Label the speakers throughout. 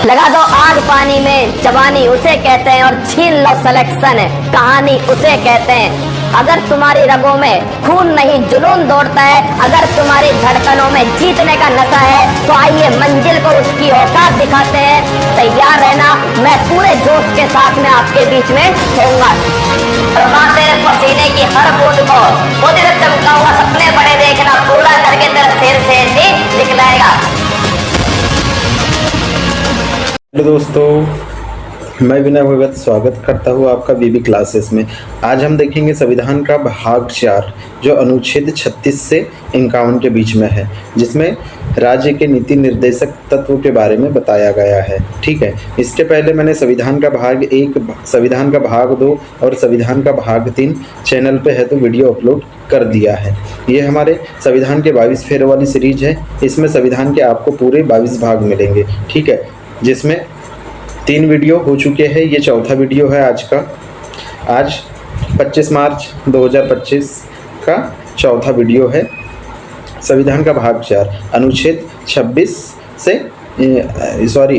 Speaker 1: लगा दो आग पानी में, जवानी उसे कहते हैं, और छीन लो सिलेक्शन, कहानी उसे कहते हैं। अगर तुम्हारी रगों में खून नहीं जुनून दौड़ता है, अगर तुम्हारी धड़कनों में जीतने का नशा है, तो आइए मंजिल को उसकी औकात दिखाते हैं। तैयार रहना, मैं पूरे जोश के साथ में आपके बीच में होऊंगा। तेरे पसीने की हर बूंद को मुझे चमकाऊंगा, सपने बड़े देखना, पूरा करके तेरा शेर शेर ही दिखलाएगा।
Speaker 2: हेलो दोस्तों, मैं विनय भगत स्वागत करता हूँ आपका बीबी क्लासेस में। आज हम देखेंगे संविधान का भाग 4 जो अनुच्छेद 36 से 51 के बीच में है, जिसमें राज्य के नीति निर्देशक तत्वों के बारे में बताया गया है। ठीक है, इसके पहले मैंने संविधान का भाग 1, संविधान का भाग 2 और संविधान का भाग 3 चैनल पे है तो वीडियो अपलोड कर दिया है। ये हमारे संविधान के 22 फेरों वाली सीरीज है। इसमें संविधान के आपको पूरे 22 भाग मिलेंगे। ठीक है, जिसमें 3 वीडियो हो चुके हैं, ये चौथा वीडियो है आज का। आज 25 मार्च 2025 का चौथा वीडियो है। संविधान का भाग 4 अनुच्छेद 36 से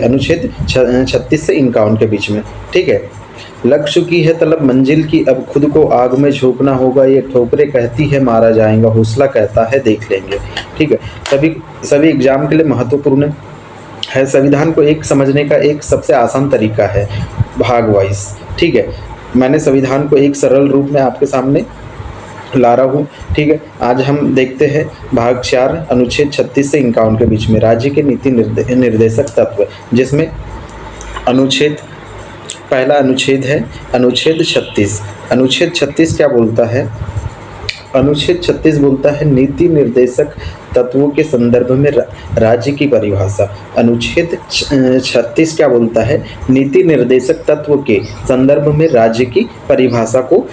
Speaker 2: अनुच्छेद 36 से 51 के बीच में। ठीक है, लग चुकी है तलब मंजिल की, अब खुद को आग में झोंकना होगा, ये ठोकरें कहती है मारा जाएगा, हौसला कहता है देख लेंगे। ठीक है, सभी एग्जाम के लिए महत्वपूर्ण है। संविधान को एक समझने का एक सबसे आसान तरीका है भाग वाइज। ठीक है, मैंने संविधान को एक सरल रूप में आपके सामने ला रहा हूँ। ठीक है, आज हम देखते हैं भाग 4 अनुच्छेद 36 से 51 के बीच में राज्य के नीति निर्देशक तत्व, जिसमें पहला अनुच्छेद है अनुच्छेद 36। अनुच्छेद 36 क्या बोलता है? अनुच्छेद 36 बोलता है नीति निर्देशक तत्वों के संदर्भ में राज्य की परिभाषा। अनुच्छेद 36 क्या बोलता है? नीति निर्देशक तत्व के संदर्भ में राज्य की परिभाषा को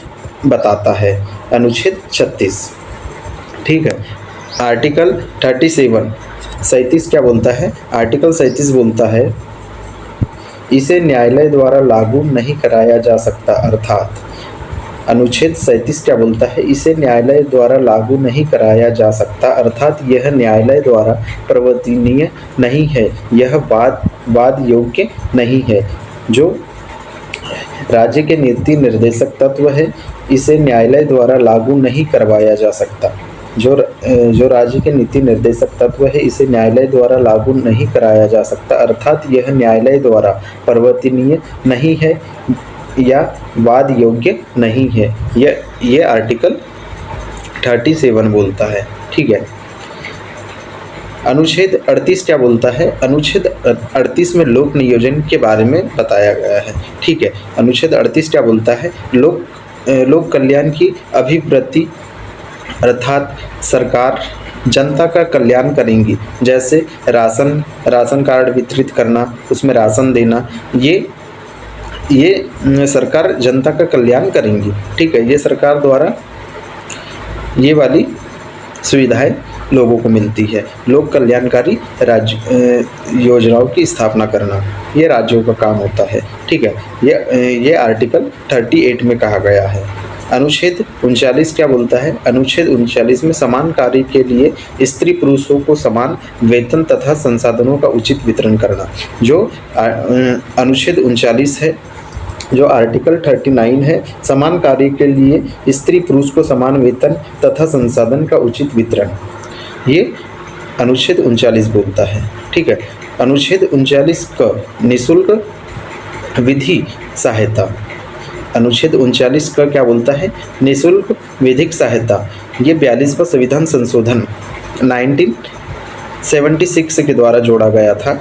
Speaker 2: बताता है। अनुच्छेद 36। ठीक है, आर्टिकल 37 क्या बोलता है? आर्टिकल 37 बोलता है इसे न्यायालय द्वारा लागू नहीं कराया जा सकता, अर्थात अनुच्छेद 37 क्या बोलता है? इसे न्यायालय द्वारा लागू नहीं कराया जा सकता, अर्थात यह न्यायालय द्वारा प्रवर्तनीय नहीं है, यह वाद योग्य नहीं है। जो राज्य के नीति निर्देशक तत्व है, इसे न्यायालय द्वारा लागू नहीं करवाया जा सकता। जो राज्य के नीति निर्देशक तत्व है, इसे न्यायालय द्वारा लागू नहीं कराया जा सकता, अर्थात यह न्यायालय द्वारा प्रवर्तनीय नहीं है या वाद योग्य नहीं है। ये आर्टिकल 37 बोलता है। ठीक है, अनुच्छेद 38 क्या बोलता है? अनुच्छेद 38 में लोक नियोजन के बारे में बताया गया है। ठीक है, अनुच्छेद 38 क्या बोलता है? लोक कल्याण की अभिवृद्धि, अर्थात सरकार जनता का कल्याण करेंगी, जैसे राशन कार्ड वितरित करना, उसमें राशन देना, ये सरकार जनता का कल्याण करेंगी। ठीक है, ये सरकार द्वारा ये वाली सुविधाएं लोगों को मिलती है। लोक कल्याणकारी राज्य योजनाओं की स्थापना करना, ये राज्यों का काम होता है। ठीक है, ये आर्टिकल 38 में कहा गया है। अनुच्छेद 39 क्या बोलता है? अनुच्छेद 39 में समान कार्य के लिए स्त्री पुरुषों को समान वेतन तथा संसाधनों का उचित वितरण करना। जो अनुच्छेद 39 है, जो आर्टिकल 39 है, समान कार्य के लिए स्त्री पुरुष को समान वेतन तथा संसाधन का उचित वितरण, ये अनुच्छेद 39 बोलता है। ठीक है, अनुच्छेद 39 का निःशुल्क विधि सहायता। अनुच्छेद 39 का क्या बोलता है? निःशुल्क विधिक सहायता। ये 42वां संविधान संशोधन 1976 के द्वारा जोड़ा गया था।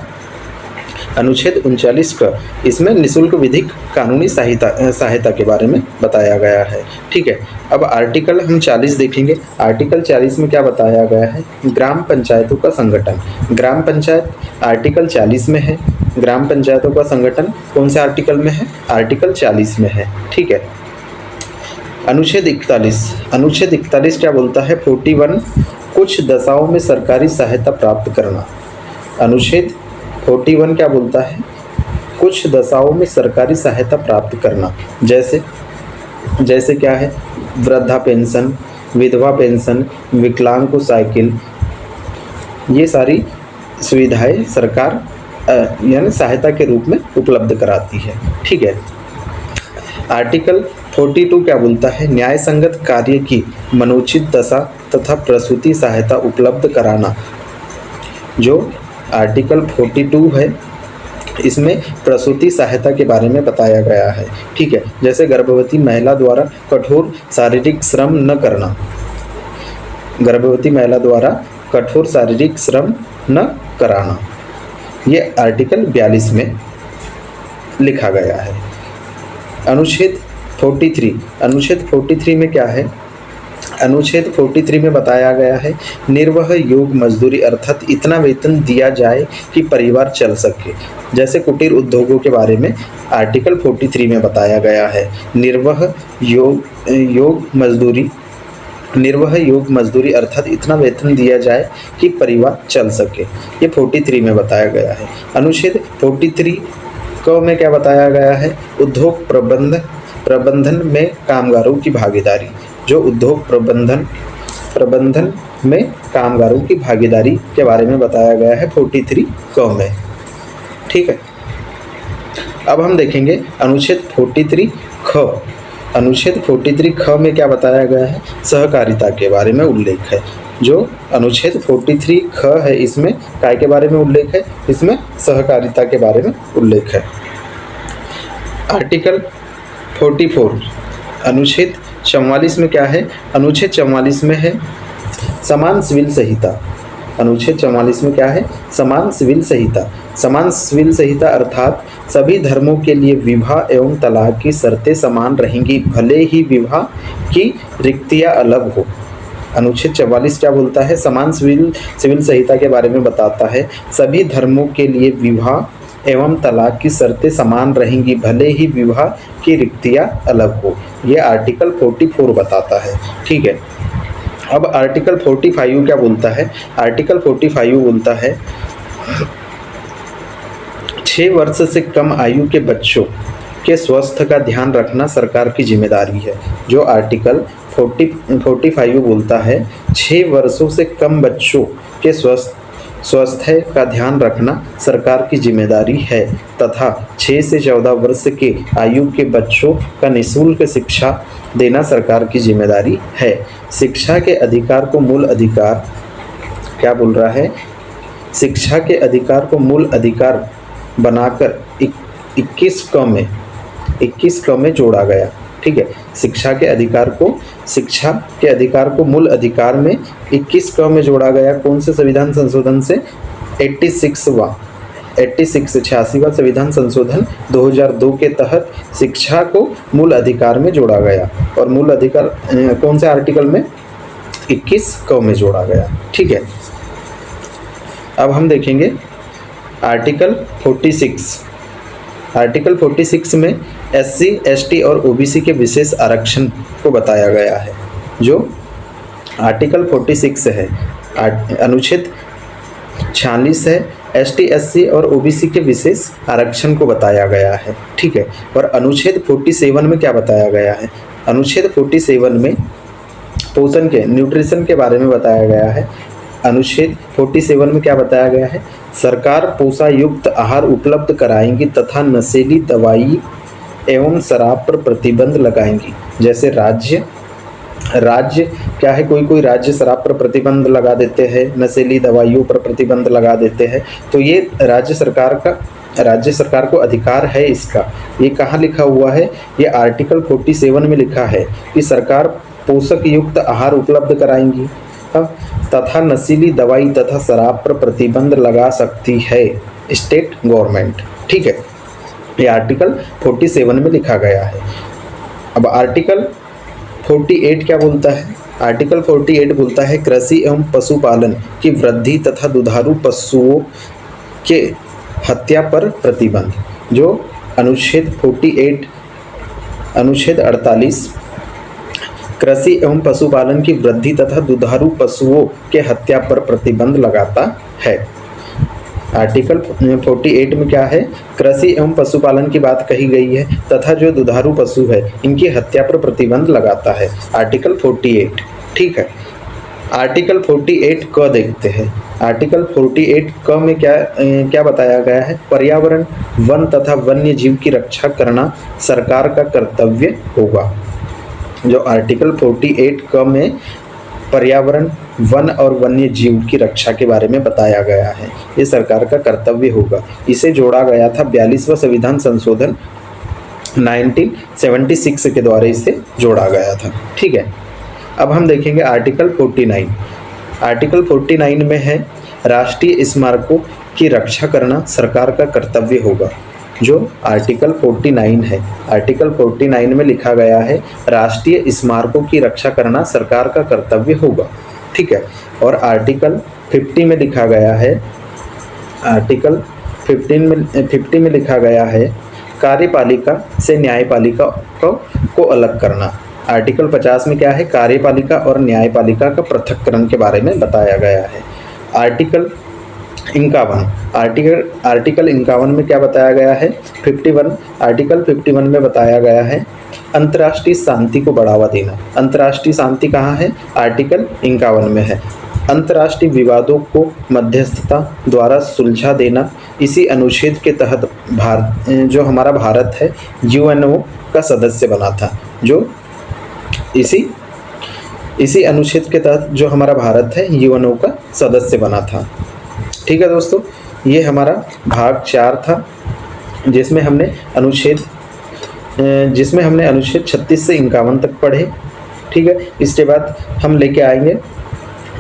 Speaker 2: अनुच्छेद 39 का इसमें निःशुल्क विधिक कानूनी सहायता के बारे में बताया गया है। ठीक है, अब आर्टिकल हम 40 देखेंगे। आर्टिकल 40 में क्या बताया गया है? ग्राम पंचायतों का संगठन। ग्राम पंचायत आर्टिकल 40 में है। ग्राम पंचायतों का संगठन कौन से आर्टिकल में है? आर्टिकल 40 में है। ठीक है, अनुच्छेद 41 क्या बोलता है? 41 कुछ दशाओं में सरकारी सहायता प्राप्त करना। अनुच्छेद 41 क्या बोलता है? कुछ दशाओं में सरकारी सहायता प्राप्त करना, जैसे क्या है? वृद्धा पेंशन, विधवा पेंशन, विकलांग को साइकिल, ये सारी सुविधाएं सरकार यानी सहायता के रूप में उपलब्ध कराती है। ठीक है। आर्टिकल 42 क्या बोलता है? न्याय संगत कार्य की मनोचित दशा तथा प्रसूति सहायता उपलब्ध कराना। जो आर्टिकल 42 है इसमें प्रसूति सहायता के बारे में बताया गया है। ठीक है। जैसे गर्भवती महिला द्वारा कठोर शारीरिक श्रम न करना, गर्भवती महिला द्वारा कठोर शारीरिक श्रम न कराना, ये आर्टिकल 42 में लिखा गया है। अनुच्छेद 43, अनुच्छेद 43 में क्या है? अनुच्छेद 43 में बताया गया है निर्वह योग मजदूरी अर्थात इतना वेतन दिया जाए कि परिवार चल सके। जैसे कुटीर उद्योगों के बारे में आर्टिकल 43 में बताया गया है निर्वह योग मजदूरी अर्थात इतना वेतन दिया जाए कि परिवार चल सके। ये 43 में बताया गया है। अनुच्छेद 43 क में क्या बताया गया है? उद्योग प्रबंधन में कामगारों की भागीदारी। जो उद्योग प्रबंधन में कामगारों की भागीदारी के बारे में बताया गया है 43 क में। ठीक है। अब हम देखेंगे अनुच्छेद 43 ख। अनुच्छेद 43 ख में क्या बताया गया है? सहकारिता के बारे में उल्लेख है। जो अनुच्छेद 43 ख है इसमें काय के बारे में उल्लेख है? इसमें सहकारिता के बारे में उल्लेख है। आर्टिकल 44 अनुच्छेद 44 में क्या है? अनुच्छेद 44 में है समान सिविल संहिता। अनुच्छेद 44 में क्या है? समान सिविल संहिता। समान सिविल संहिता अर्थात सभी धर्मों के लिए विवाह एवं तलाक की शर्तें समान रहेंगी भले ही विवाह की रिक्तियाँ अलग हो। अनुच्छेद 44 क्या बोलता है? समान सिविल संहिता के बारे में बताता है सभी धर्मों के लिए विवाह एवं तलाक की शर्तें समान रहेंगी भले ही विवाह की रिक्तियाँ अलग हो। ये आर्टिकल 44 बताता है। ठीक है। अब आर्टिकल 45 क्या बोलता है? आर्टिकल 45 बोलता है 6 वर्ष से कम आयु के बच्चों के स्वास्थ्य का ध्यान रखना सरकार की जिम्मेदारी है। जो आर्टिकल 45 बोलता है 6 वर्षों से कम बच्चों के स्वास्थ्य का ध्यान रखना सरकार की जिम्मेदारी है तथा 6 से 14 वर्ष के आयु के बच्चों का निःशुल्क शिक्षा देना सरकार की जिम्मेदारी है। शिक्षा के अधिकार को मूल अधिकार क्या बोल रहा है? शिक्षा के अधिकार को मूल अधिकार बनाकर 21 क में जोड़ा गया। ठीक है। शिक्षा के अधिकार को मूल अधिकार में 21 क में जोड़ा गया। कौन से संविधान संशोधन से? 86वां संविधान संशोधन 2002 के तहत शिक्षा को मूल अधिकार में जोड़ा गया। और मूल अधिकार कौन से आर्टिकल में? 21 क में जोड़ा गया। ठीक है। अब हम देखेंगे आर्टिकल 46। आर्टिकल 46 में SC, ST और OBC के विशेष आरक्षण को बताया गया है। जो आर्टिकल 46 है अनुच्छेद 46 है ST, SC और OBC के विशेष आरक्षण को बताया गया है। ठीक है। और अनुच्छेद 47 में क्या बताया गया है? अनुच्छेद 47 में पोषण के न्यूट्रिशन के बारे में बताया गया है। अनुच्छेद 47 में क्या बताया गया है? सरकार पोषायुक्त आहार उपलब्ध कराएंगी तथा नशीली दवाई एवं शराब पर प्रतिबंध लगाएंगी। जैसे राज्य क्या है? कोई राज्य शराब पर प्रतिबंध लगा देते हैं, नशीली दवाइयों पर प्रतिबंध लगा देते हैं। तो ये राज्य सरकार को अधिकार है इसका। ये कहाँ लिखा हुआ है? ये आर्टिकल 47 में लिखा है कि सरकार पोषक युक्त आहार उपलब्ध कराएंगी तथा नशीली दवाई तथा शराब पर प्रतिबंध लगा सकती है स्टेट गवर्नमेंट। ठीक है। ये आर्टिकल 47 में लिखा गया है। अब आर्टिकल 48 क्या बोलता है? आर्टिकल 48 बोलता है कृषि एवं पशुपालन की वृद्धि तथा दुधारू पशुओं के हत्या पर प्रतिबंध। जो अनुच्छेद 48 कृषि एवं पशुपालन की वृद्धि तथा दुधारू पशुओं के हत्या पर प्रतिबंध लगाता है। आर्टिकल 48 में क्या है? कृषि एवं पशुपालन की बात कही गई है तथा जो दुधारू पशु है इनकी हत्या पर प्रतिबंध लगाता है। आर्टिकल 48। ठीक है। आर्टिकल 48 क देखते हैं। आर्टिकल 48 क में क्या बताया गया है? पर्यावरण, वन तथा वन्य जीव की रक्षा करना सरकार का कर्तव्य होगा। जो आर्टिकल 48 क में पर्यावरण, वन और वन्य जीव की रक्षा के बारे में बताया गया है, ये सरकार का कर्तव्य होगा। इसे जोड़ा गया था 42वां संविधान संशोधन 1976 के द्वारा इसे जोड़ा गया था। ठीक है, अब हम देखेंगे आर्टिकल 49। आर्टिकल 49 में है राष्ट्रीय स्मारकों की रक्षा करना सरकार का कर्तव्य होगा। जो आर्टिकल 49 है, आर्टिकल 49 में लिखा गया है राष्ट्रीय स्मारकों की रक्षा करना सरकार का कर्तव्य होगा। ठीक है, और आर्टिकल 50 में लिखा गया है, आर्टिकल 50 में लिखा गया है कार्यपालिका से न्यायपालिका को अलग करना। आर्टिकल 50 में क्या है? कार्यपालिका और न्यायपालिका का पृथक्करण के बारे में बताया गया है। आर्टिकल 51 में क्या बताया गया है? 51 आर्टिकल 51 में बताया गया है अंतर्राष्ट्रीय शांति को बढ़ावा देना। अंतर्राष्ट्रीय शांति कहाँ है? आर्टिकल 51 में है। अंतर्राष्ट्रीय विवादों को मध्यस्थता द्वारा सुलझा देना। इसी अनुच्छेद के तहत जो हमारा भारत है यूएनओ का सदस्य बना था। जो इसी अनुच्छेद के तहत जो हमारा भारत है यूएनओ का सदस्य बना था। ठीक है दोस्तों, ये हमारा भाग 4 था, जिसमें हमने अनुच्छेद 36 से 51 तक पढ़े। ठीक है, इसके बाद हम लेके आएंगे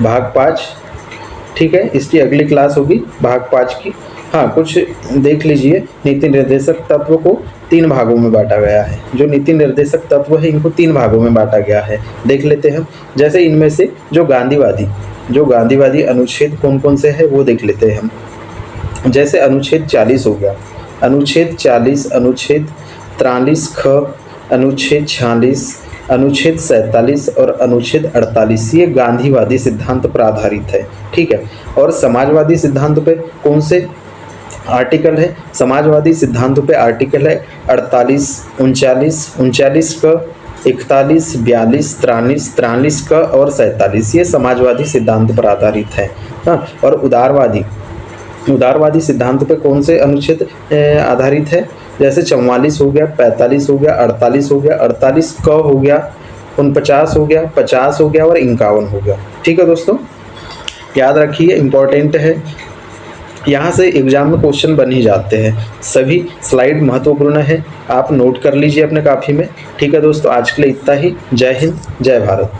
Speaker 2: भाग 5। ठीक है, इसकी अगली क्लास होगी भाग 5 की। हाँ, कुछ देख लीजिए, नीति निर्देशक तत्व को 3 भागों में बांटा गया है। जो नीति निर्देशक तत्व है इनको 3 भागों में बांटा गया है, देख लेते हैं हम। जैसे इनमें से जो गांधीवादी अनुच्छेद कौन कौन से है वो देख लेते हैं हम। जैसे अनुच्छेद 40 हो गया, अनुच्छेद 40, अनुच्छेद 43 ख, अनुच्छेद 46, अनुच्छेद 47 और अनुच्छेद 48 ये गांधीवादी सिद्धांत पर आधारित है। ठीक है, और समाजवादी सिद्धांत पे कौन से आर्टिकल है? समाजवादी सिद्धांत पे आर्टिकल है 48, 39 का, 41, 42, 43 का और 47। ये समाजवादी सिद्धांत पर आधारित है। हाँ, और उदारवादी सिद्धांत पे कौन से अनुच्छेद आधारित है? जैसे 44 हो गया, 45 हो गया, 48 हो गया, 48 क हो गया, 49 हो गया, 50 हो गया और 51 हो गया। ठीक है दोस्तों, याद रखिए, इम्पोर्टेंट है। यहाँ से एग्जाम में क्वेश्चन बन ही जाते हैं। सभी स्लाइड महत्वपूर्ण है, आप नोट कर लीजिए अपने कॉपी में। ठीक है दोस्तों, आज के लिए इतना ही। जय हिंद, जय भारत।